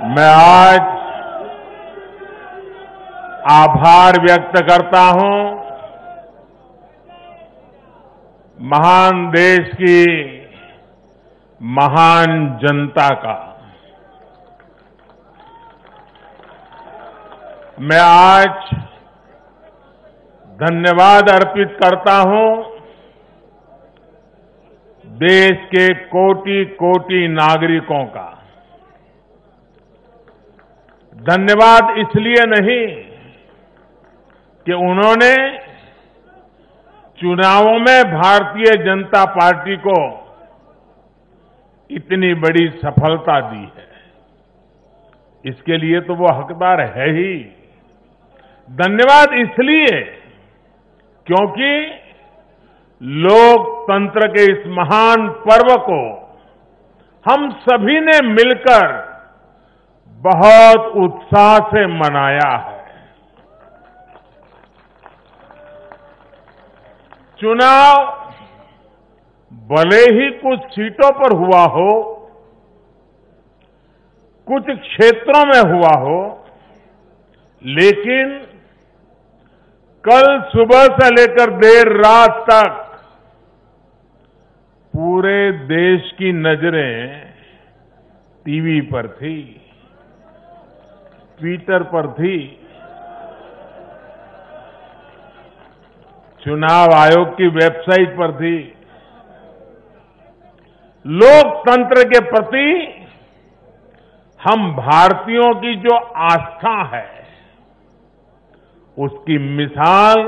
मैं आज आभार व्यक्त करता हूं महान देश की महान जनता का। मैं आज धन्यवाद अर्पित करता हूं देश के कोटि कोटि नागरिकों का। धन्यवाद इसलिए नहीं कि उन्होंने चुनावों में भारतीय जनता पार्टी को इतनी बड़ी सफलता दी है, इसके लिए तो वो हकदार है ही। धन्यवाद इसलिए क्योंकि लोकतंत्र के इस महान पर्व को हम सभी ने मिलकर बहुत उत्साह से मनाया है। चुनाव भले ही कुछ सीटों पर हुआ हो, कुछ क्षेत्रों में हुआ हो, लेकिन कल सुबह से लेकर देर रात तक पूरे देश की नजरें टीवी पर थी, ट्विटर पर थी, चुनाव आयोग की वेबसाइट पर थी। लोकतंत्र के प्रति हम भारतीयों की जो आस्था है, उसकी मिसाल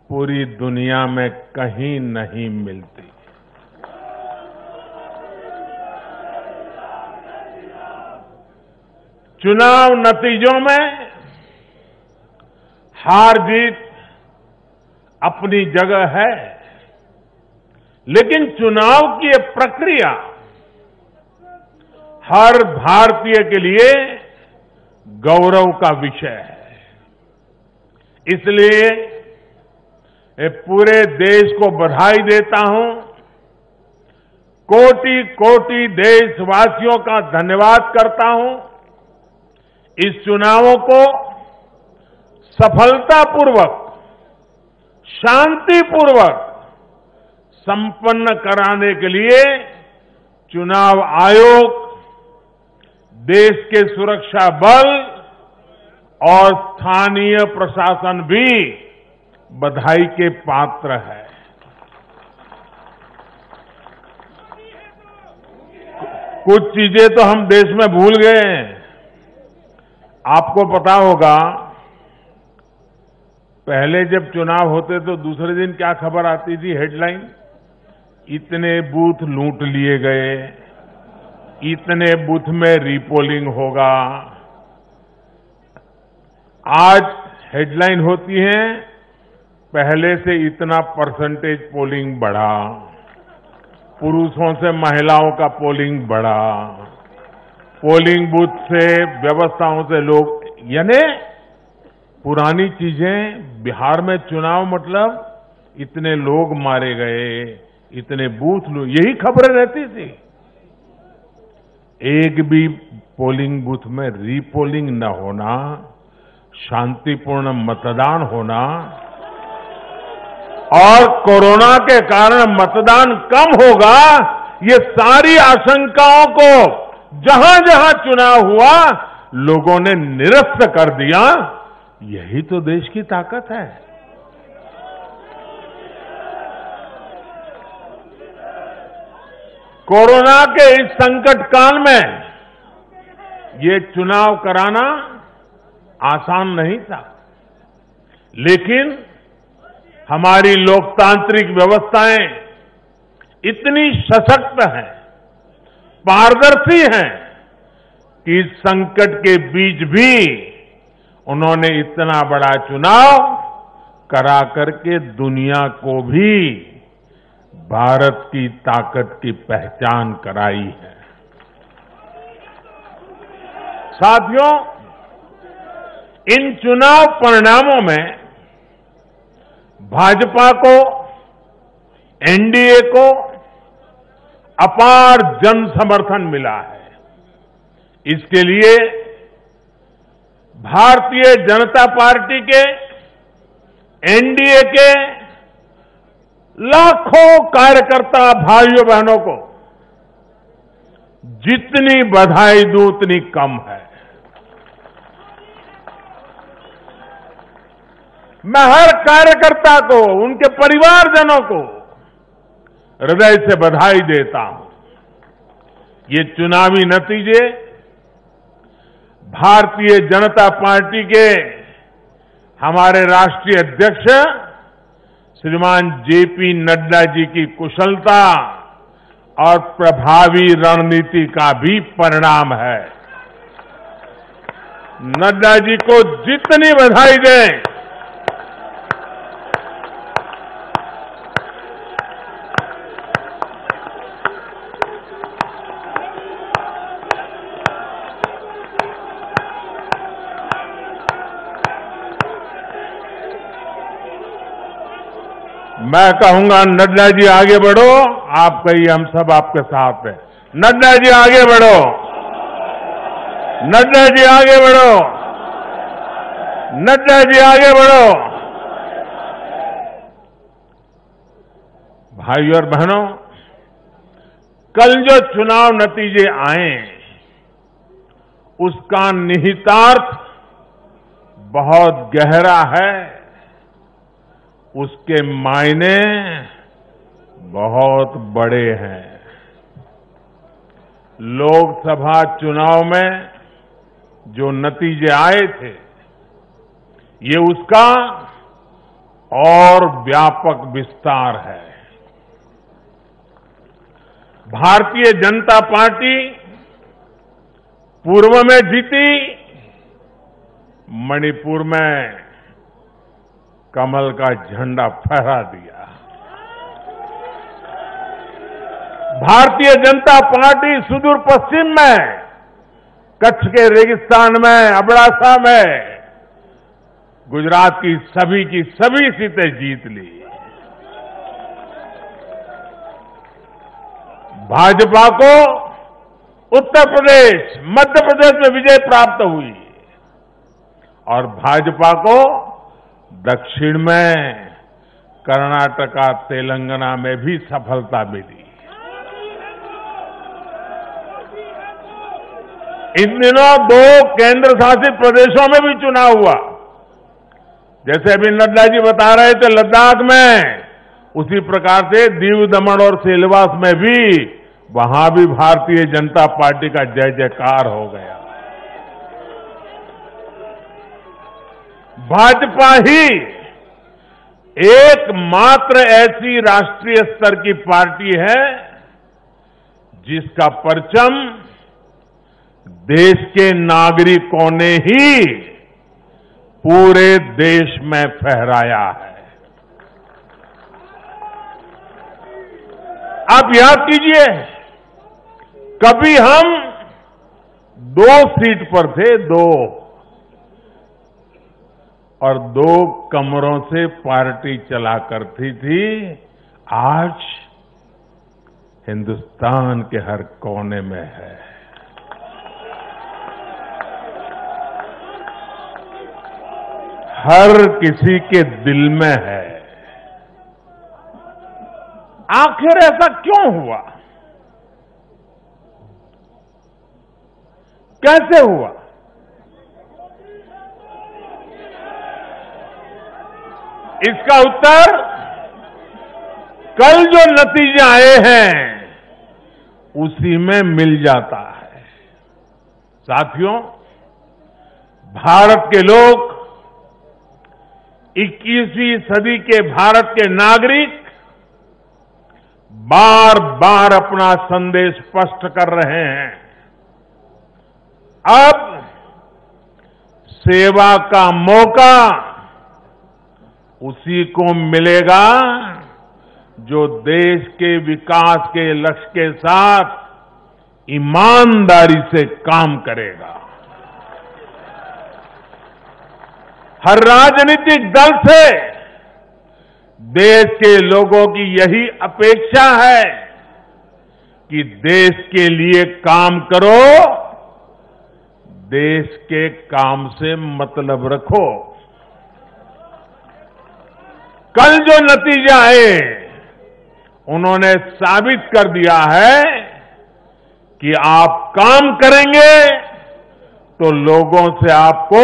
पूरी दुनिया में कहीं नहीं मिलती। चुनाव नतीजों में हार जीत अपनी जगह है, लेकिन चुनाव की ये प्रक्रिया हर भारतीय के लिए गौरव का विषय है। इसलिए मैं पूरे देश को बधाई देता हूं, कोटि कोटि देशवासियों का धन्यवाद करता हूं। इस चुनावों को सफलतापूर्वक, शांतिपूर्वक संपन्न कराने के लिए चुनाव आयोग, देश के सुरक्षा बल और स्थानीय प्रशासन भी बधाई के पात्र है। कुछ चीजें तो हम देश में भूल गए हैं। आपको पता होगा, पहले जब चुनाव होते तो दूसरे दिन क्या खबर आती थी, हेडलाइन, इतने बूथ लूट लिए गए, इतने बूथ में रीपोलिंग होगा। आज हेडलाइन होती है, पहले से इतना परसेंटेज पोलिंग बढ़ा, पुरुषों से महिलाओं का पोलिंग बढ़ा, पोलिंग बूथ से व्यवस्थाओं से लोग, यानी पुरानी चीजें। बिहार में चुनाव मतलब इतने लोग मारे गए, इतने बूथ लोग, यही खबरें रहती थी। एक भी पोलिंग बूथ में रीपोलिंग न होना, शांतिपूर्ण मतदान होना और कोरोना के कारण मतदान कम होगा, ये सारी आशंकाओं को जहां जहां चुनाव हुआ लोगों ने निरस्त कर दिया। यही तो देश की ताकत है। कोरोना के इस संकट काल में ये चुनाव कराना आसान नहीं था, लेकिन हमारी लोकतांत्रिक व्यवस्थाएं इतनी सशक्त हैं, पारदर्शी हैं कि इस संकट के बीच भी उन्होंने इतना बड़ा चुनाव करा करके दुनिया को भी भारत की ताकत की पहचान कराई है। साथियों, इन चुनाव परिणामों में भाजपा को, एनडीए को अपार जन समर्थन मिला है। इसके लिए भारतीय जनता पार्टी के, एनडीए के लाखों कार्यकर्ता भाइयों बहनों को जितनी बधाई दूं उतनी कम है। मैं हर कार्यकर्ता को, उनके परिवारजनों को हृदय से बधाई देता हूं। ये चुनावी नतीजे भारतीय जनता पार्टी के हमारे राष्ट्रीय अध्यक्ष श्रीमान जेपी नड्डा जी की कुशलता और प्रभावी रणनीति का भी परिणाम है। नड्डा जी को जितनी बधाई दें, मैं कहूंगा नड्डा जी आगे बढ़ो, आप कहिए हम सब आपके साथ हैं। नड्डा जी आगे बढ़ो, नड्डा जी आगे बढ़ो, नड्डा जी आगे बढ़ो। भाइयों और बहनों, कल जो चुनाव नतीजे आए उसका निहितार्थ बहुत गहरा है, उसके मायने बहुत बड़े हैं। लोकसभा चुनाव में जो नतीजे आए थे, ये उसका और व्यापक विस्तार है। भारतीय जनता पार्टी पूर्व में जीती, मणिपुर में कमल का झंडा फहरा दिया। भारतीय जनता पार्टी सुदूर पश्चिम में, कच्छ के रेगिस्तान में, अबड़ासा में गुजरात की सभी सीटें जीत ली। भाजपा को उत्तर प्रदेश, मध्य प्रदेश में विजय प्राप्त हुई और भाजपा को दक्षिण में कर्नाटका, तेलंगाना में भी सफलता मिली। इन दिनों 2 केंद्र शासित प्रदेशों में भी चुनाव हुआ। जैसे अभी नड्डा जी बता रहे थे लद्दाख में, उसी प्रकार से दीव, दमन और सिलवास में भी, वहां भी भारतीय जनता पार्टी का जय जयकार हो गया। भाजपा ही एकमात्र ऐसी राष्ट्रीय स्तर की पार्टी है जिसका परचम देश के नागरिकों ने ही पूरे देश में फहराया है। आप याद कीजिए, कभी हम 2 सीट पर थे, 2 और 2 कमरों से पार्टी चला करती थी। आज हिंदुस्तान के हर कोने में है। हर किसी के दिल में है। आखिर ऐसा क्यों हुआ? कैसे हुआ? इसका उत्तर कल जो नतीजे आए हैं उसी में मिल जाता है। साथियों, भारत के लोग, 21वीं सदी के भारत के नागरिक बार बार अपना संदेश स्पष्ट कर रहे हैं। अब सेवा का मौका उसी को मिलेगा जो देश के विकास के लक्ष्य के साथ ईमानदारी से काम करेगा। हर राजनीतिक दल से देश के लोगों की यही अपेक्षा है कि देश के लिए काम करो देश के काम से मतलब रखो। कल जो नतीजे आए उन्होंने साबित कर दिया है कि आप काम करेंगे तो लोगों से आपको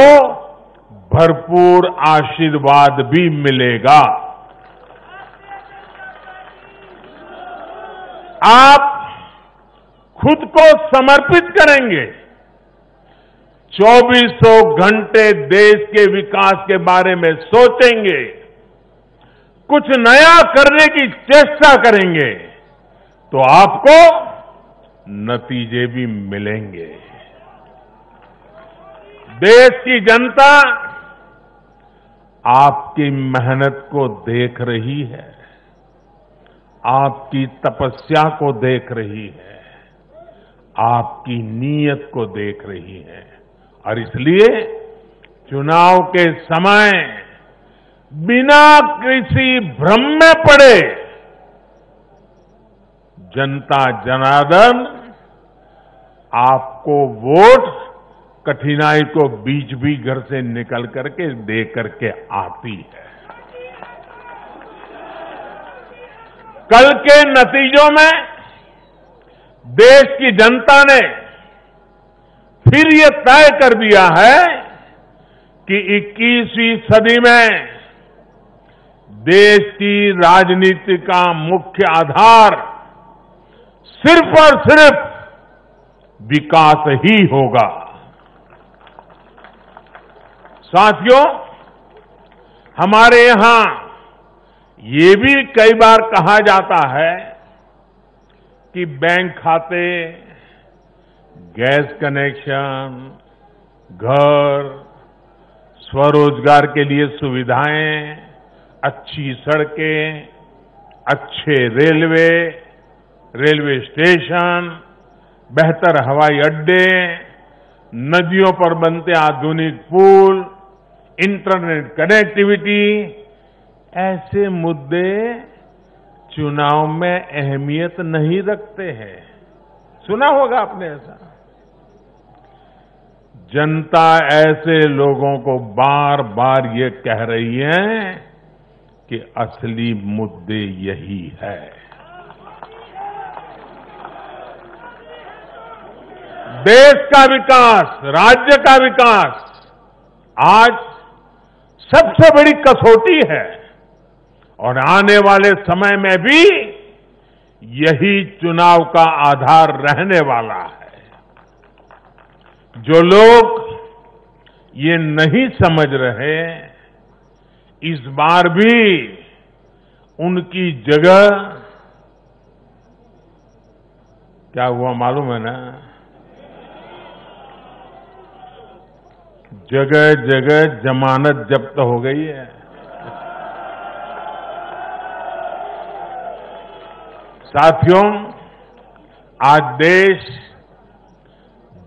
भरपूर आशीर्वाद भी मिलेगा। आप खुद को समर्पित करेंगे, 2400 घंटे देश के विकास के बारे में सोचेंगे, कुछ नया करने की चेष्टा करेंगे तो आपको नतीजे भी मिलेंगे। देश की जनता आपकी मेहनत को देख रही है, आपकी तपस्या को देख रही है, आपकी नीयत को देख रही है और इसलिए चुनाव के समय बिना किसी भ्रम में पड़े जनता जनार्दन आपको वोट कठिनाई को बीच भी घर से निकल करके दे करके आती है। कल के नतीजों में देश की जनता ने फिर ये तय कर दिया है कि 21वीं सदी में देश की राजनीति का मुख्य आधार सिर्फ और सिर्फ विकास ही होगा। साथियों, हमारे यहां ये भी कई बार कहा जाता है कि बैंक खाते, गैस कनेक्शन, घर, स्वरोजगार के लिए सुविधाएं, अच्छी सड़कें, अच्छे रेलवे स्टेशन, बेहतर हवाई अड्डे, नदियों पर बनते आधुनिक पुल, इंटरनेट कनेक्टिविटी, ऐसे मुद्दे चुनाव में अहमियत नहीं रखते हैं। सुना होगा आपने ऐसा। जनता ऐसे लोगों को बार बार ये कह रही है कि असली मुद्दे यही है। देश का विकास, राज्य का विकास आज सबसे बड़ी कसौटी है और आने वाले समय में भी यही चुनाव का आधार रहने वाला है। जो लोग ये नहीं समझ रहे, इस बार भी उनकी जगह क्या हुआ मालूम है ना? जगह जगह जमानत जब्त हो गई है। साथियों, आज देश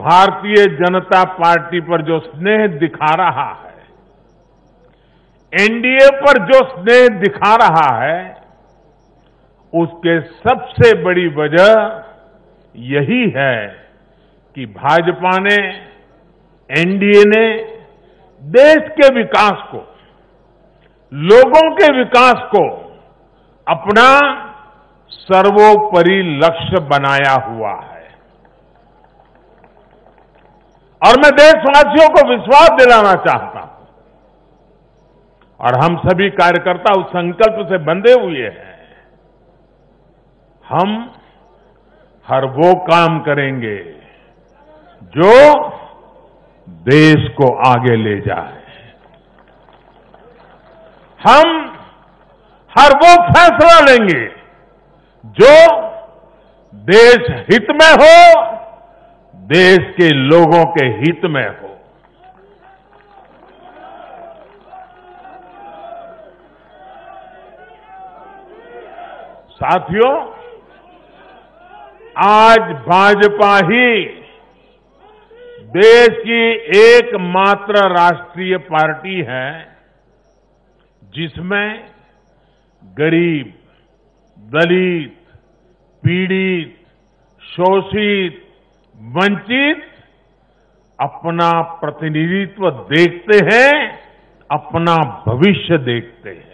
भारतीय जनता पार्टी पर जो स्नेह दिखा रहा है, एनडीए पर जो स्नेह दिखा रहा है, उसके सबसे बड़ी वजह यही है कि भाजपा ने, एनडीए ने देश के विकास को, लोगों के विकास को अपना सर्वोपरि लक्ष्य बनाया हुआ है। और मैं देशवासियों को विश्वास दिलाना चाहता हूं और हम सभी कार्यकर्ता उस संकल्प से बंधे हुए हैं। हम हर वो काम करेंगे जो देश को आगे ले जाए। हम हर वो फैसला लेंगे जो देश हित में हो, देश के लोगों के हित में हो। साथियों, आज भाजपा ही देश की एकमात्र राष्ट्रीय पार्टी है जिसमें गरीब, दलित, पीड़ित, शोषित, वंचित अपना प्रतिनिधित्व देखते हैं, अपना भविष्य देखते हैं।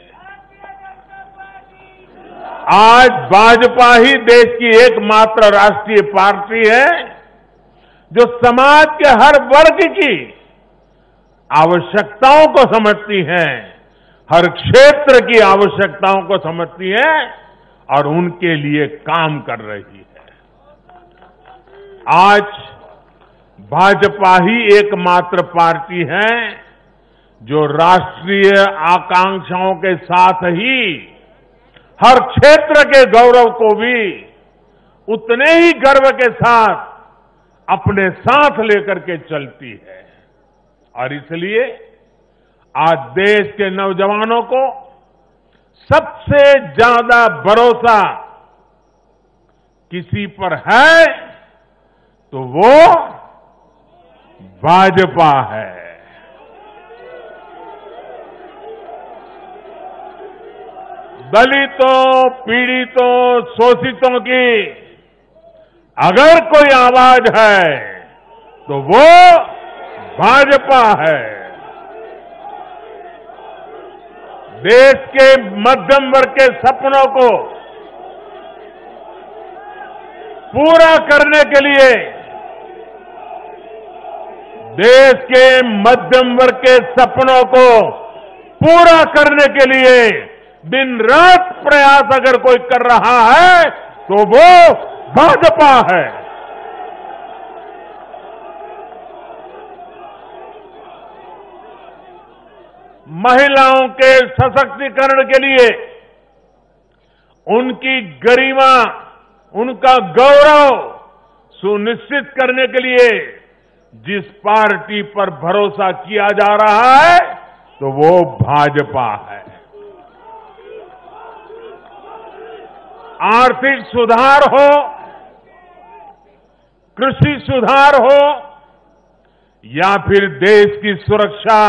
आज भाजपा ही देश की एकमात्र राष्ट्रीय पार्टी है जो समाज के हर वर्ग की आवश्यकताओं को समझती है, हर क्षेत्र की आवश्यकताओं को समझती है और उनके लिए काम कर रही है। आज भाजपा ही एकमात्र पार्टी है जो राष्ट्रीय आकांक्षाओं के साथ ही हर क्षेत्र के गौरव को भी उतने ही गर्व के साथ अपने साथ लेकर के चलती है। और इसलिए आज देश के नौजवानों को सबसे ज्यादा भरोसा किसी पर है तो वो भाजपा है। दलितों, पीड़ितों, शोषितों की अगर कोई आवाज है तो वो भाजपा है। देश के मध्यम वर्ग के सपनों को पूरा करने के लिए, देश के मध्यम वर्ग के सपनों को पूरा करने के लिए दिन रात प्रयास अगर कोई कर रहा है तो वो भाजपा है। महिलाओं के सशक्तिकरण के लिए, उनकी गरिमा, उनका गौरव सुनिश्चित करने के लिए जिस पार्टी पर भरोसा किया जा रहा है तो वो भाजपा है। आर्थिक सुधार हो, कृषि सुधार हो या फिर देश की सुरक्षा,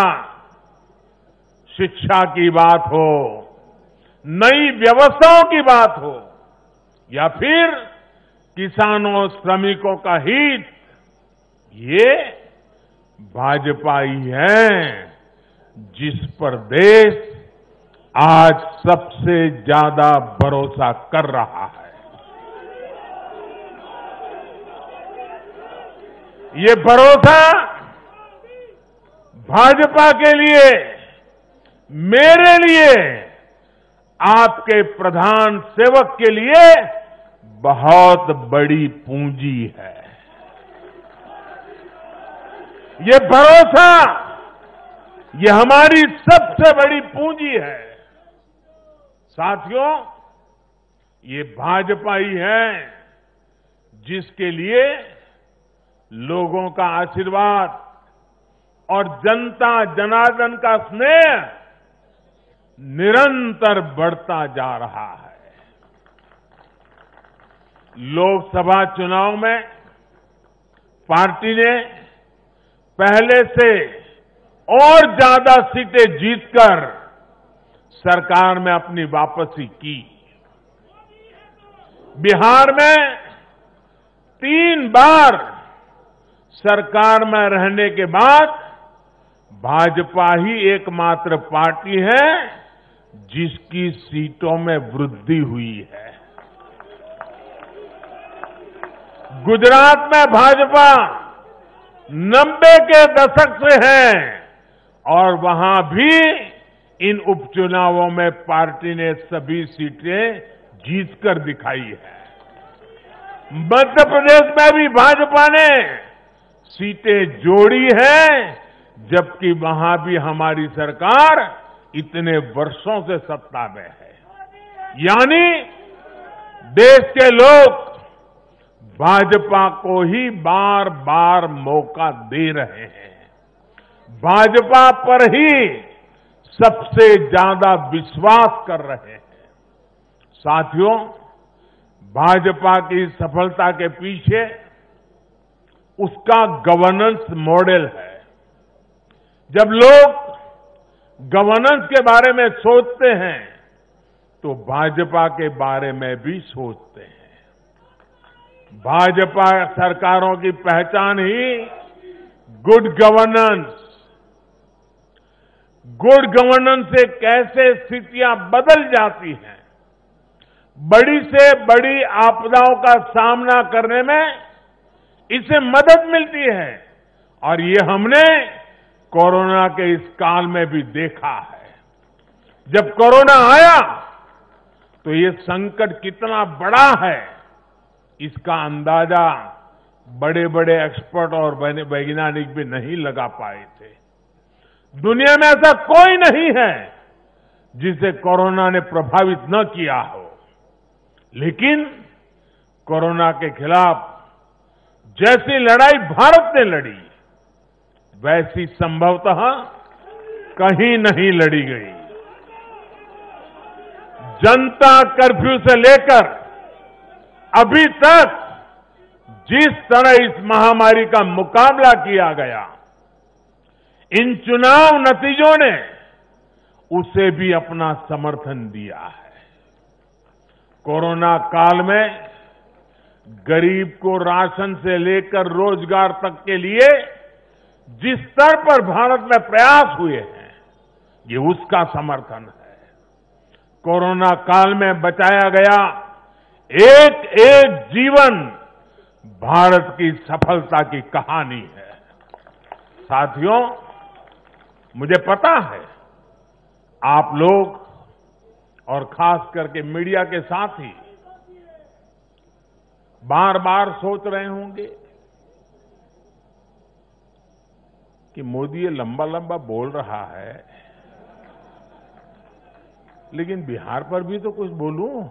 शिक्षा की बात हो, नई व्यवस्थाओं की बात हो या फिर किसानों, श्रमिकों का हित, ये भाजपा ही है जिस पर देश आज सबसे ज्यादा भरोसा कर रहा है। ये भरोसा भाजपा के लिए, मेरे लिए, आपके प्रधान सेवक के लिए बहुत बड़ी पूंजी है। ये भरोसा, ये हमारी सबसे बड़ी पूंजी है। साथियों, ये भाजपा ही है जिसके लिए लोगों का आशीर्वाद और जनता जनार्दन का स्नेह निरंतर बढ़ता जा रहा है। लोकसभा चुनाव में पार्टी ने पहले से और ज्यादा सीटें जीतकर सरकार में अपनी वापसी की। बिहार में 3 बार सरकार में रहने के बाद भाजपा ही एकमात्र पार्टी है जिसकी सीटों में वृद्धि हुई है। गुजरात में भाजपा 90 के दशक से है और वहां भी इन उपचुनावों में पार्टी ने सभी सीटें जीतकर दिखाई है। मध्य प्रदेश में भी भाजपा ने सीटें जोड़ी है, जबकि वहां भी हमारी सरकार इतने वर्षों से सत्ता में है। यानी देश के लोग भाजपा को ही बार बार मौका दे रहे हैं। भाजपा पर ही सबसे ज्यादा विश्वास कर रहे हैं। साथियों, भाजपा की सफलता के पीछे उसका गवर्नेंस मॉडल है। जब लोग गवर्नेंस के बारे में सोचते हैं तो भाजपा के बारे में भी सोचते हैं। भाजपा सरकारों की पहचान ही गुड गवर्नेंस से कैसे स्थितियां बदल जाती हैं, बड़ी से बड़ी आपदाओं का सामना करने में इससे मदद मिलती है। और ये हमने कोरोना के इस काल में भी देखा है। जब कोरोना आया तो ये संकट कितना बड़ा है, इसका अंदाजा बड़े बड़े एक्सपर्ट और वैज्ञानिक भी नहीं लगा पाए थे। दुनिया में ऐसा कोई नहीं है जिसे कोरोना ने प्रभावित न किया हो, लेकिन कोरोना के खिलाफ जैसी लड़ाई भारत ने लड़ी, वैसी संभवतः कहीं नहीं लड़ी गई। जनता कर्फ्यू से लेकर अभी तक जिस तरह इस महामारी का मुकाबला किया गया, इन चुनाव नतीजों ने उसे भी अपना समर्थन दिया है। कोरोना काल में गरीब को राशन से लेकर रोजगार तक के लिए जिस स्तर पर भारत में प्रयास हुए हैं, ये उसका समर्थन है। कोरोना काल में बचाया गया एक एक जीवन भारत की सफलता की कहानी है। साथियों, मुझे पता है आप लोग और खास करके मीडिया के साथी बार बार सोच रहे होंगे कि मोदी ये लंबा लंबा बोल रहा है, लेकिन बिहार पर भी तो कुछ बोलूं।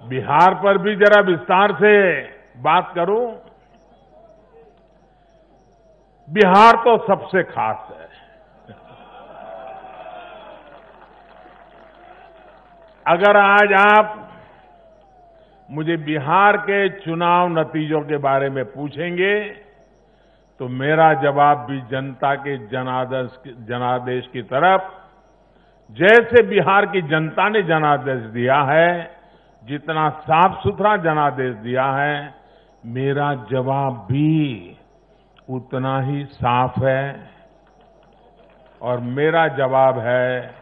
बिहार पर भी जरा विस्तार से बात करूं। बिहार तो सबसे खास है। अगर आज आप मुझे बिहार के चुनाव नतीजों के बारे में पूछेंगे तो मेरा जवाब भी जनता के जनादेश की तरफ, जैसे बिहार की जनता ने जनादेश दिया है, जितना साफ सुथरा जनादेश दिया है, मेरा जवाब भी उतना ही साफ है। और मेरा जवाब है,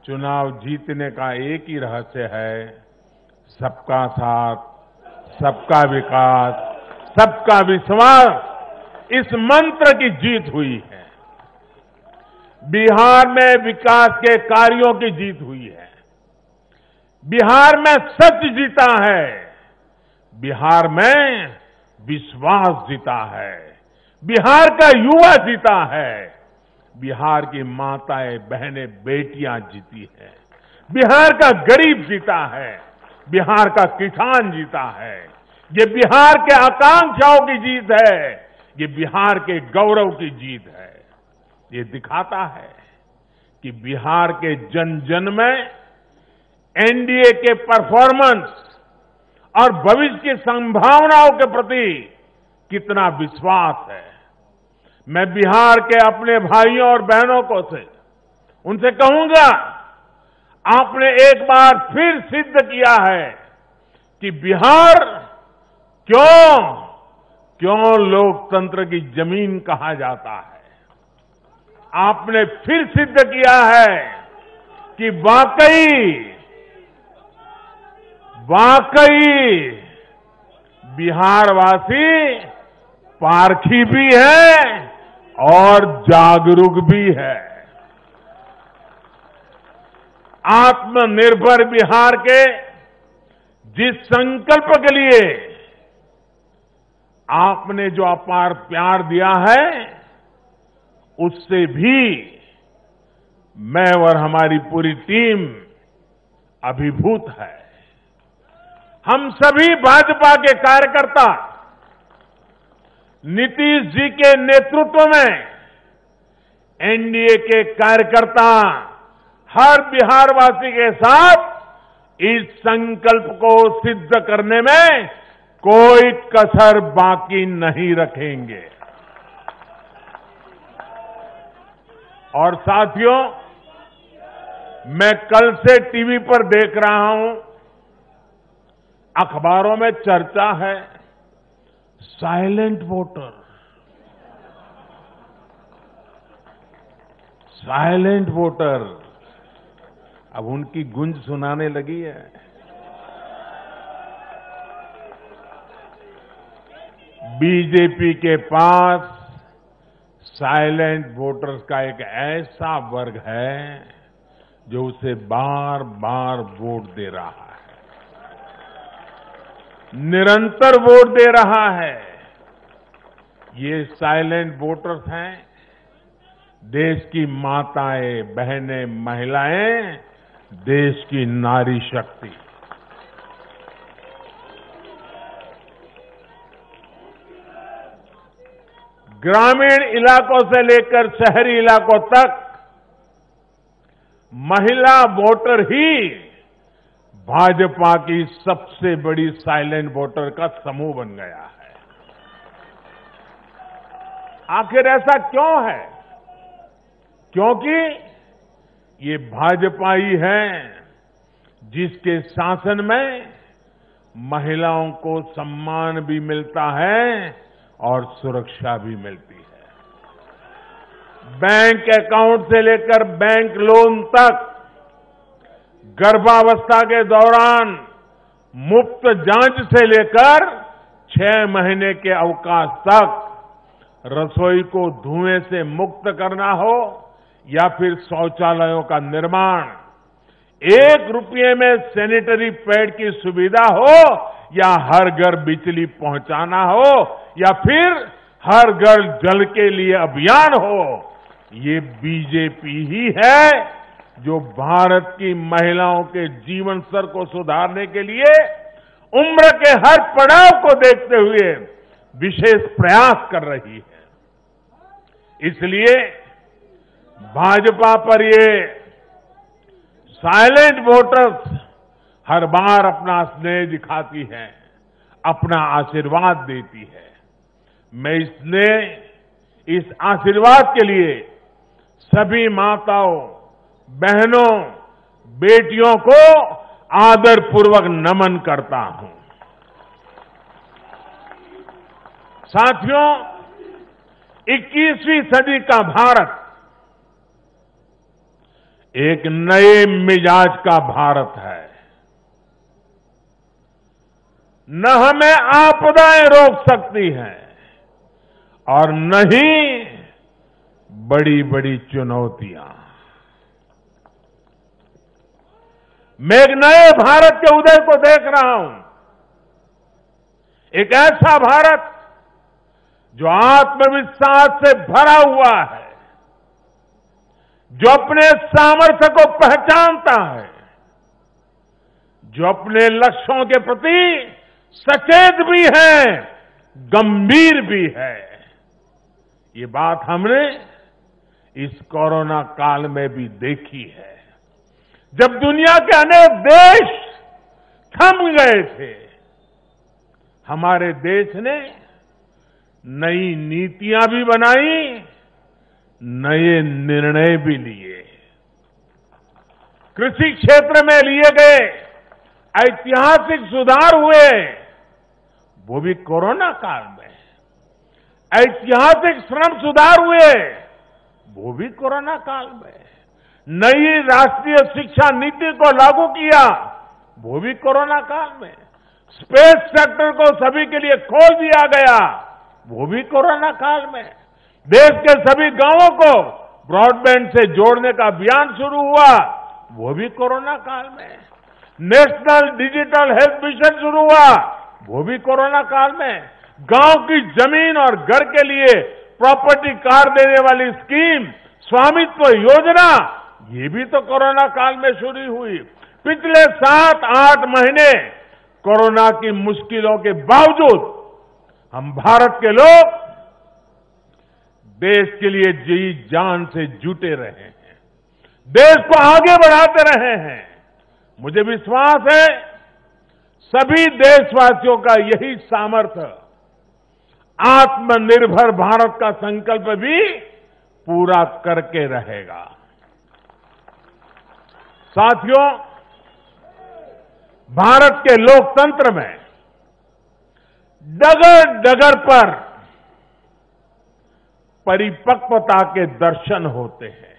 चुनाव जीतने का एक ही रहस्य है, सबका साथ, सबका विकास, सबका विश्वास। इस मंत्र की जीत हुई है। बिहार में विकास के कार्यों की जीत हुई है। बिहार में सच जीता है। बिहार में विश्वास जीता है। बिहार का युवा जीता है। बिहार की माताएं, बहनें, बेटियां जीती हैं। बिहार का गरीब जीता है। बिहार का किसान जीता है। ये बिहार के आकांक्षाओं की जीत है। ये बिहार के गौरव की जीत है। ये दिखाता है कि बिहार के जन जन में एनडीए के परफॉर्मेंस और भविष्य की संभावनाओं के प्रति कितना विश्वास है। मैं बिहार के अपने भाइयों और बहनों को उनसे कहूंगा, आपने एक बार फिर सिद्ध किया है कि बिहार क्यों लोकतंत्र की जमीन कहा जाता है। आपने फिर सिद्ध किया है कि वाकई बिहारवासी पारखी भी है और जागरूक भी है। आत्मनिर्भर बिहार के जिस संकल्प के लिए आपने जो अपार प्यार दिया है, उससे भी मैं और हमारी पूरी टीम अभिभूत है। हम सभी भाजपा के कार्यकर्ता नीतीश जी के नेतृत्व में एनडीए के कार्यकर्ता हर बिहारवासी के साथ इस संकल्प को सिद्ध करने में कोई कसर बाकी नहीं रखेंगे। और साथियों, मैं कल से टीवी पर देख रहा हूं, अखबारों में चर्चा है साइलेंट वोटर, साइलेंट वोटर। अब उनकी गूंज सुनाने लगी है। बीजेपी के पास साइलेंट वोटर्स का एक ऐसा वर्ग है जो उसे बार बार वोट दे रहा है, निरंतर वोट दे रहा है। ये साइलेंट वोटर्स हैं देश की माताएं, बहनें, महिलाएं, देश की नारी शक्ति। ग्रामीण इलाकों से लेकर शहरी इलाकों तक महिला वोटर ही भाजपा की सबसे बड़ी साइलेंट वोटर का समूह बन गया है। आखिर ऐसा क्यों है? क्योंकि ये भाजपा ही है जिसके शासन में महिलाओं को सम्मान भी मिलता है और सुरक्षा भी मिलती है। बैंक अकाउंट से लेकर बैंक लोन तक, गर्भावस्था के दौरान मुफ्त जांच से लेकर 6 महीने के अवकाश तक, रसोई को धुएं से मुक्त करना हो या फिर शौचालयों का निर्माण, 1 रुपये में सैनिटरी पैड की सुविधा हो या हर घर बिजली पहुंचाना हो या फिर हर घर जल के लिए अभियान हो, ये बीजेपी ही है जो भारत की महिलाओं के जीवन स्तर को सुधारने के लिए उम्र के हर पड़ाव को देखते हुए विशेष प्रयास कर रही है। इसलिए भाजपा पर ये साइलेंट वोटर्स हर बार अपना स्नेह दिखाती है, अपना आशीर्वाद देती है। मैं इस आशीर्वाद के लिए सभी माताओं, बहनों, बेटियों को आदरपूर्वक नमन करता हूं। साथियों, 21वीं सदी का भारत एक नए मिजाज का भारत है। न हमें आपदाएं रोक सकती हैं और न ही बड़ी बड़ी चुनौतियां। मैं एक नए भारत के उदय को देख रहा हूं, एक ऐसा भारत जो आत्मविश्वास से भरा हुआ है, जो अपने सामर्थ्य को पहचानता है, जो अपने लक्ष्यों के प्रति सचेत भी है, गंभीर भी है। ये बात हमने इस कोरोना काल में भी देखी है, जब दुनिया के अनेक देश थम गए थे। हमारे देश ने नई नीतियां भी बनाई, नए निर्णय भी लिए। कृषि क्षेत्र में लिए गए ऐतिहासिक सुधार हुए, वो भी कोरोना काल में। ऐतिहासिक श्रम सुधार हुए, वो भी कोरोना काल में। नई राष्ट्रीय शिक्षा नीति को लागू किया, वो भी कोरोना काल में। स्पेस सेक्टर को सभी के लिए खोल दिया गया, वो भी कोरोना काल में। देश के सभी गांवों को ब्रॉडबैंड से जोड़ने का अभियान शुरू हुआ, वो भी कोरोना काल में। नेशनल डिजिटल हेल्थ मिशन शुरू हुआ, वो भी कोरोना काल में। गांव की जमीन और घर के लिए प्रॉपर्टी कार्ड देने वाली स्कीम, स्वामित्व योजना, ये भी तो कोरोना काल में शुरू हुई। पिछले 7-8 महीने कोरोना की मुश्किलों के बावजूद हम भारत के लोग देश के लिए जी जान से जुटे रहे हैं, देश को आगे बढ़ाते रहे हैं। मुझे विश्वास है सभी देशवासियों का यही सामर्थ्य आत्मनिर्भर भारत का संकल्प भी पूरा करके रहेगा। साथियों, भारत के लोकतंत्र में डगर डगर पर परिपक्वता के दर्शन होते हैं।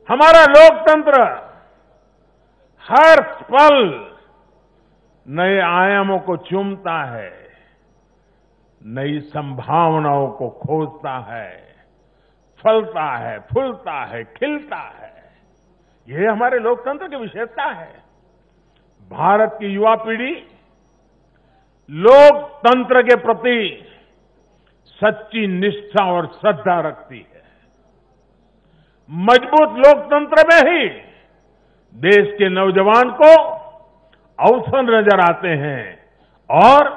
हमारा लोकतंत्र हर पल नए आयामों को चूमता है, नई संभावनाओं को खोजता है, फलता है, फूलता है, खिलता है। यह हमारे लोकतंत्र की विशेषता है। भारत की युवा पीढ़ी लोकतंत्र के प्रति सच्ची निष्ठा और श्रद्धा रखती है। मजबूत लोकतंत्र में ही देश के नौजवान को अवसर नजर आते हैं और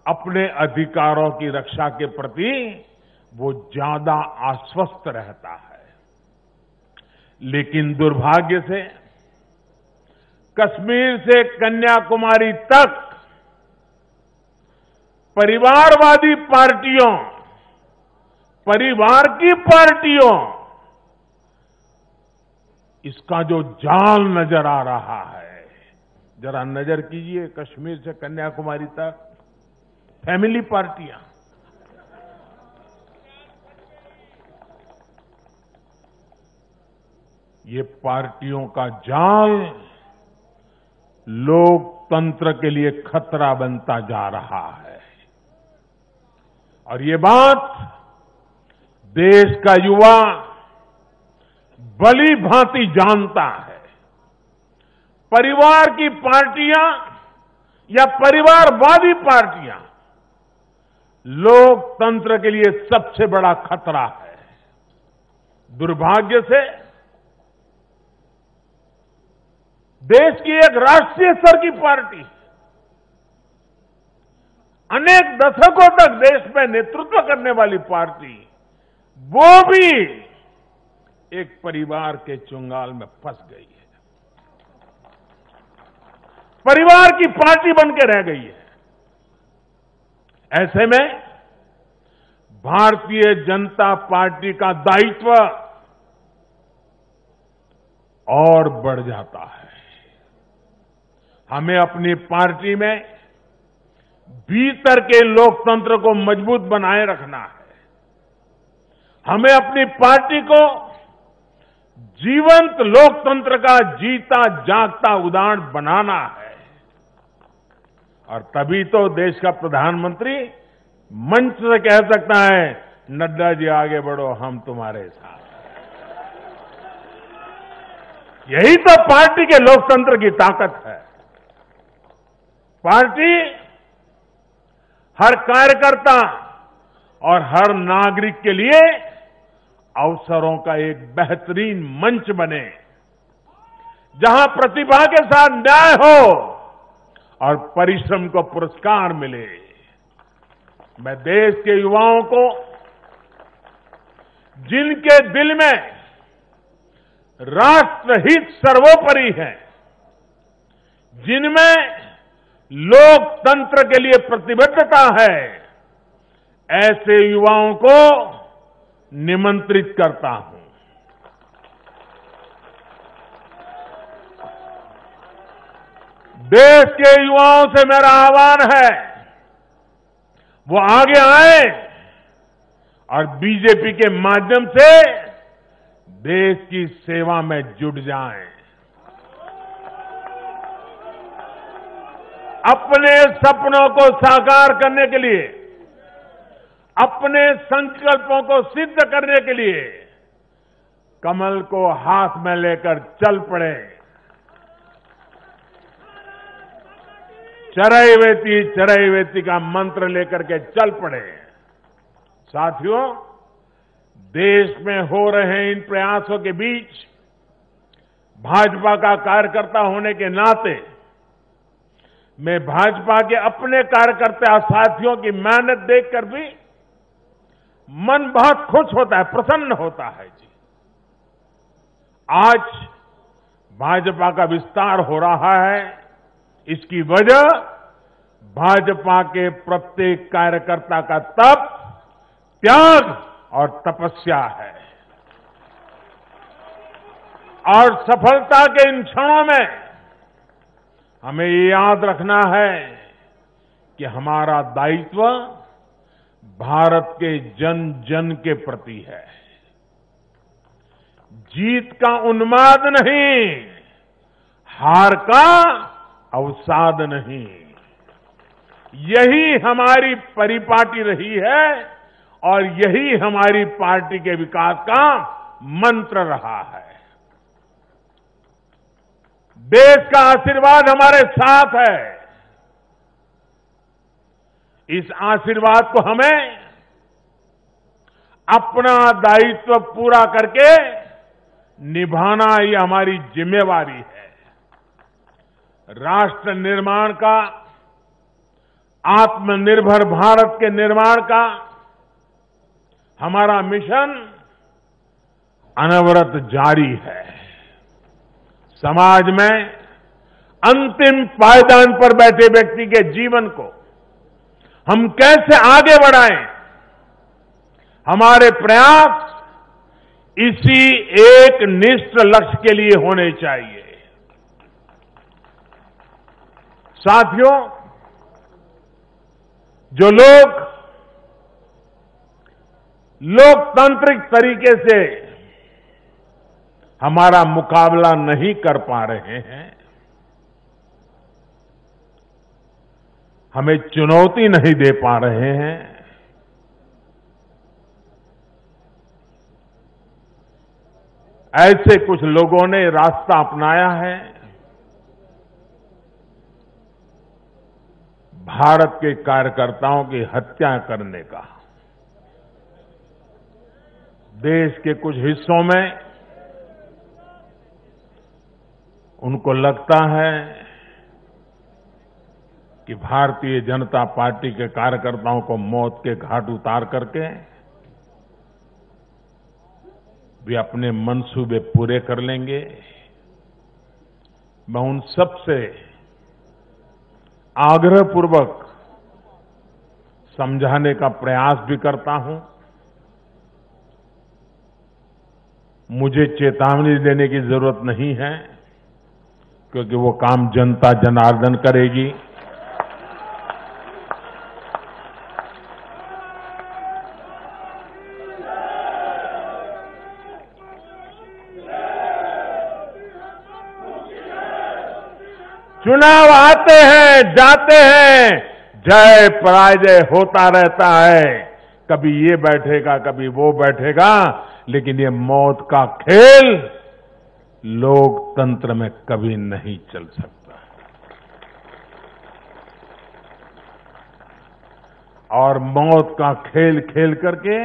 अपने अधिकारों की रक्षा के प्रति वो ज्यादा आश्वस्त रहता है। लेकिन दुर्भाग्य से कश्मीर से कन्याकुमारी तक परिवारवादी पार्टियों, परिवार की पार्टियों, इसका जो जाल नजर आ रहा है, जरा नजर कीजिए कश्मीर से कन्याकुमारी तक फैमिली पार्टियां, ये पार्टियों का जाल लोकतंत्र के लिए खतरा बनता जा रहा है। और ये बात देश का युवा भली भांति जानता है। परिवार की पार्टियां या परिवारवादी पार्टियां लोकतंत्र के लिए सबसे बड़ा खतरा है। दुर्भाग्य से देश की एक राष्ट्रीय स्तर की पार्टी अनेक दशकों तक देश में नेतृत्व करने वाली पार्टी, वो भी एक परिवार के चुंगाल में फंस गई है, परिवार की पार्टी बन के रह गई है। ऐसे में भारतीय जनता पार्टी का दायित्व और बढ़ जाता है। हमें अपनी पार्टी में भीतर के लोकतंत्र को मजबूत बनाए रखना है। हमें अपनी पार्टी को जीवंत लोकतंत्र का जीता जागता उदाहरण बनाना है। और तभी तो देश का प्रधानमंत्री मंच से कह सकता है, नड्डा जी आगे बढ़ो, हम तुम्हारे साथ। यही तो पार्टी के लोकतंत्र की ताकत है। पार्टी हर कार्यकर्ता और हर नागरिक के लिए अवसरों का एक बेहतरीन मंच बने, जहां प्रतिभा के साथ न्याय हो और परिश्रम को पुरस्कार मिले। मैं देश के युवाओं को, जिनके दिल में राष्ट्रहित सर्वोपरि है, जिनमें लोकतंत्र के लिए प्रतिबद्धता है, ऐसे युवाओं को निमंत्रित करता हूं। देश के युवाओं से मेरा आह्वान है, वो आगे आए और बीजेपी के माध्यम से देश की सेवा में जुट जाएं। अपने सपनों को साकार करने के लिए, अपने संकल्पों को सिद्ध करने के लिए कमल को हाथ में लेकर चल पड़े। चरैवेति चरैवेति का मंत्र लेकर के चल पड़े। साथियों, देश में हो रहे इन प्रयासों के बीच भाजपा का कार्यकर्ता होने के नाते मैं भाजपा के अपने कार्यकर्ता साथियों की मेहनत देखकर भी मन बहुत खुश होता है, प्रसन्न होता है जी। आज भाजपा का विस्तार हो रहा है, इसकी वजह भाजपा के प्रत्येक कार्यकर्ता का तप, त्याग और तपस्या है। और सफलता के इन क्षणों में हमें ये याद रखना है कि हमारा दायित्व भारत के जन जन के प्रति है। जीत का उन्माद नहीं, हार का अवसाद नहीं। यही हमारी परिपाटी रही है और यही हमारी पार्टी के विकास का मंत्र रहा है। देश का आशीर्वाद हमारे साथ है। इस आशीर्वाद को हमें अपना दायित्व पूरा करके निभाना ये हमारी जिम्मेवारी है। राष्ट्र निर्माण का, आत्मनिर्भर भारत के निर्माण का हमारा मिशन अनवरत जारी है। समाज में अंतिम पायदान पर बैठे व्यक्ति के जीवन को हम कैसे आगे बढ़ाएं, हमारे प्रयास इसी एक निष्ठ लक्ष्य के लिए होने चाहिए। साथियों, जो लोग लोकतांत्रिक तरीके से हमारा मुकाबला नहीं कर पा रहे हैं, हमें चुनौती नहीं दे पा रहे हैं, ऐसे कुछ लोगों ने रास्ता अपनाया है भारत के कार्यकर्ताओं की हत्या करने का। देश के कुछ हिस्सों में उनको लगता है कि भारतीय जनता पार्टी के कार्यकर्ताओं को मौत के घाट उतार करके वे अपने मंसूबे पूरे कर लेंगे। मैं उन सब से आग्रहपूर्वक समझाने का प्रयास भी करता हूं। मुझे चेतावनी देने की जरूरत नहीं है, क्योंकि वो काम जनता जनार्दन करेगी। चुनाव आते हैं, जाते हैं, जय पराजय होता रहता है। कभी ये बैठेगा, कभी वो बैठेगा, लेकिन ये मौत का खेल लोकतंत्र में कभी नहीं चल सकता। और मौत का खेल खेल करके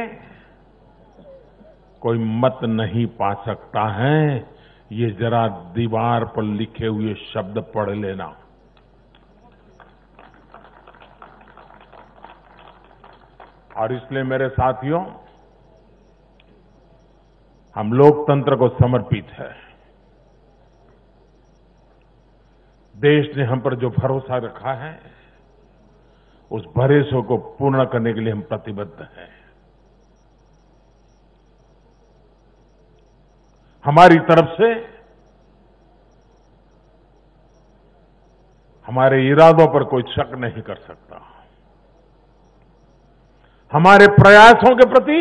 कोई मत नहीं पा सकता है। ये जरा दीवार पर लिखे हुए शब्द पढ़ लेना। और इसलिए मेरे साथियों, हम लोकतंत्र को समर्पित है। देश ने हम पर जो भरोसा रखा है, उस भरोसे को पूर्ण करने के लिए हम प्रतिबद्ध हैं। हमारी तरफ से हमारे इरादों पर कोई शक नहीं कर सकता। हमारे प्रयासों के प्रति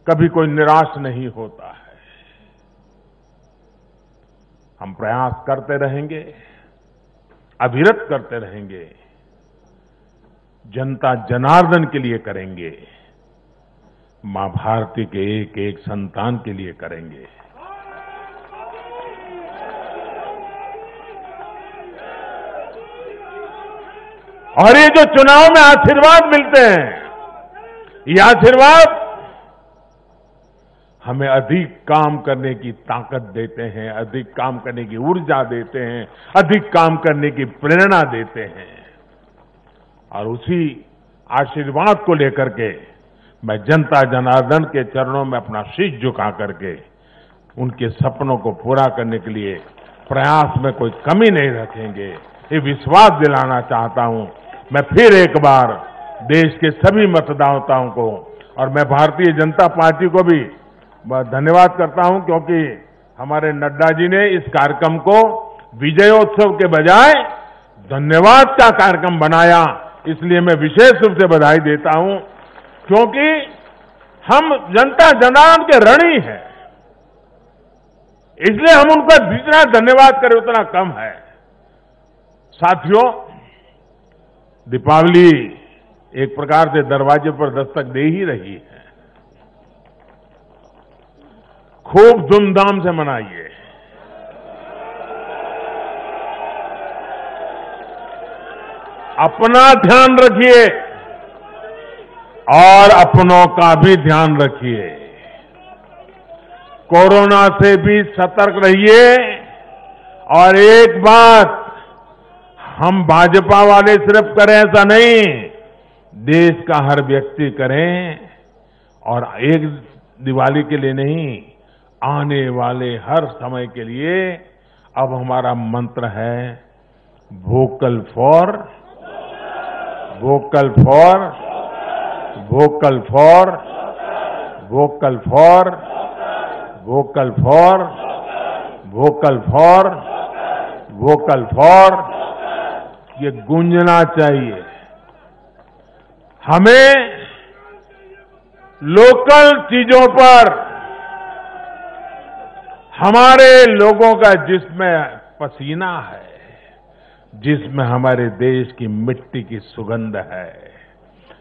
कभी कोई निराश नहीं होता है। हम प्रयास करते रहेंगे, अविरत करते रहेंगे, जनता जनार्दन के लिए करेंगे, मां भारती के एक एक संतान के लिए करेंगे। और ये जो चुनाव में आशीर्वाद मिलते हैं, ये आशीर्वाद हमें अधिक काम करने की ताकत देते हैं, अधिक काम करने की ऊर्जा देते हैं, अधिक काम करने की प्रेरणा देते हैं। और उसी आशीर्वाद को लेकर के मैं जनता जनार्दन के चरणों में अपना शीश झुका करके उनके सपनों को पूरा करने के लिए प्रयास में कोई कमी नहीं रखेंगे, ये विश्वास दिलाना चाहता हूं। मैं फिर एक बार देश के सभी मतदाताओं को और मैं भारतीय जनता पार्टी को भी धन्यवाद करता हूं, क्योंकि हमारे नड्डा जी ने इस कार्यक्रम को विजयोत्सव के बजाय धन्यवाद का कार्यक्रम बनाया। इसलिए मैं विशेष रूप से बधाई देता हूं, क्योंकि हम जनता जनार्दन के ऋणी हैं, इसलिए हम उनका जितना धन्यवाद करें उतना कम है। साथियों, दीपावली एक प्रकार से दरवाजे पर दस्तक दे ही रही है। खूब धूमधाम से मनाइए। अपना ध्यान रखिए और अपनों का भी ध्यान रखिए। कोरोना से भी सतर्क रहिए। और एक बात हम भाजपा वाले सिर्फ करें ऐसा नहीं, देश का हर व्यक्ति करें। और एक दिवाली के लिए नहीं, आने वाले हर समय के लिए अब हमारा मंत्र है vocal for vocal for vocal for vocal for vocal for vocal for vocal for, ये गूंजना चाहिए। हमें लोकल चीजों पर हमारे लोगों का जिसमें पसीना है, जिसमें हमारे देश की मिट्टी की सुगंध है,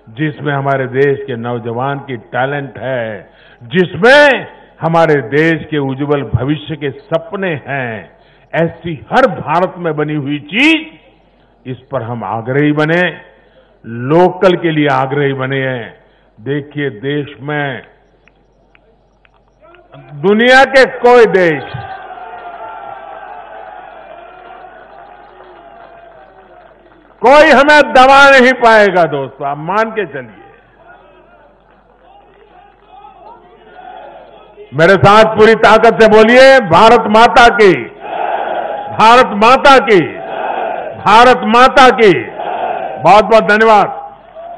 जिसमें हमारे देश के नौजवान की टैलेंट है, जिसमें हमारे देश के उज्जवल भविष्य के सपने हैं, ऐसी हर भारत में बनी हुई चीज, इस पर हम आग्रही बने, लोकल के लिए आग्रही बने हैं। देखिए, देश में दुनिया के कोई देश कोई हमें दबा नहीं पाएगा। दोस्तों, आप मान के चलिए। मेरे साथ पूरी ताकत से बोलिए, भारत माता की, भारत माता की, भारत माता की। बहुत बहुत धन्यवाद।